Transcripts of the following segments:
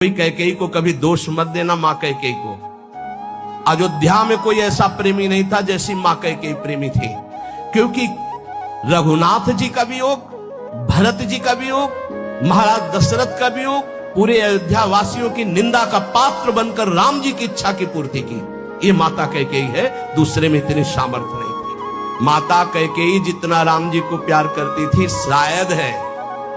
कोई कैकेयी को कभी दोष मत देना। मां कैकेयी को अयोध्या में कोई ऐसा प्रेमी नहीं था जैसी मां कैकेयी प्रेमी थी, क्योंकि रघुनाथ जी का वियोग, भरत जी का वियोग, महाराज दशरथ का वियोग, पूरे अयोध्या वासियों की निंदा का पात्र बनकर राम जी की इच्छा की पूर्ति की। ये माता कैकेयी है, दूसरे में इतनी सामर्थ्य नहीं थी। माता कैकेयी जितना राम जी को प्यार करती थी, शायद है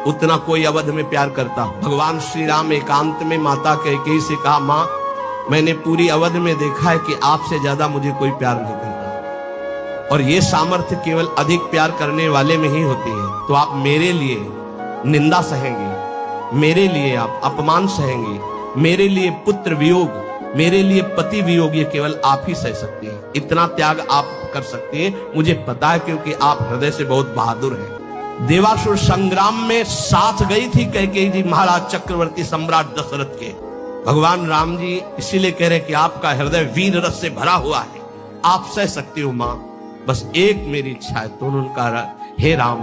उतना कोई अवध में प्यार करता हो। भगवान श्री राम एकांत में माता कैकेयी से कहा, मां मैंने पूरी अवध में देखा है कि आपसे ज्यादा मुझे कोई प्यार नहीं करता, और ये सामर्थ्य केवल अधिक प्यार करने वाले में ही होती है। तो आप मेरे लिए निंदा सहेंगे, मेरे लिए आप अपमान सहेंगे, मेरे लिए पुत्र वियोग, मेरे लिए पति वियोग, ये केवल आप ही सह सकती हैं। इतना त्याग आप कर सकती हैं, मुझे पता है, क्योंकि आप हृदय से बहुत बहादुर हैं। देवासुर संग्राम में साथ गई थी कैकेयी जी महाराज चक्रवर्ती सम्राट दशरथ के। भगवान राम जी इसीलिए कह रहे कि आपका हृदय वीर रस से भरा हुआ है, आप सह सकती हो मां, बस एक मेरी इच्छा है। तो उन्होंने कहा, हे राम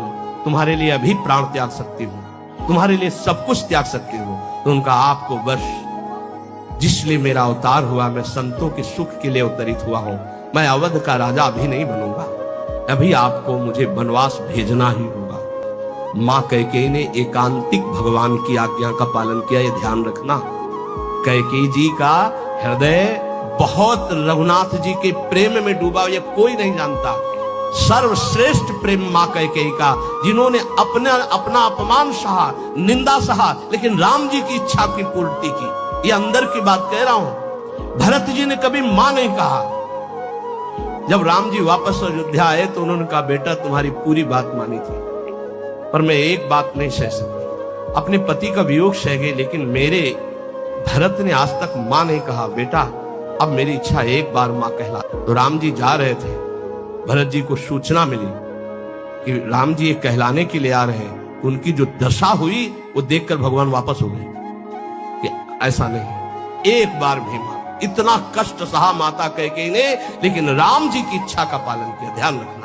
तुम्हारे लिए अभी प्राण त्याग सकती हूँ, तुम्हारे लिए सब कुछ त्याग सकती हूँ। तो उनका आपको बस जिसलिए मेरा अवतार हुआ, मैं संतों के सुख के लिए अवतरित हुआ हूं, मैं अवध का राजा अभी नहीं बनूंगा, अभी आपको मुझे वनवास भेजना ही होगा। मां कैकेयी ने एकांतिक भगवान की आज्ञा का पालन किया, ये ध्यान रखना। कैकेयी जी का हृदय बहुत रघुनाथ जी के प्रेम में डूबा, ये कोई नहीं जानता। सर्वश्रेष्ठ प्रेम मां कैकेयी का, जिन्होंने अपना अपमान सहा, निंदा सहा, लेकिन राम जी की इच्छा की पूर्ति की। ये अंदर की बात कह रहा हूं। भरत जी ने कभी मां नहीं कहा। जब राम जी वापस अयोध्या आए तो उन्होंने कहा, बेटा तुम्हारी पूरी बात मानी थी, पर मैं एक बात नहीं सह सकती, अपने पति का वियोग सह गई, लेकिन मेरे भरत ने आज तक मां नहीं कहा। बेटा अब मेरी इच्छा एक बार मां कहला। तो राम जी जा रहे थे, भरत जी को सूचना मिली कि राम जी ये कहलाने के लिए आ रहे हैं। उनकी जो दशा हुई वो देखकर भगवान वापस हो गए कि ऐसा नहीं, एक बार भी मां। इतना कष्ट सहा माता कैकेयी ने, लेकिन राम जी की इच्छा का पालन किया। ध्यान रखना।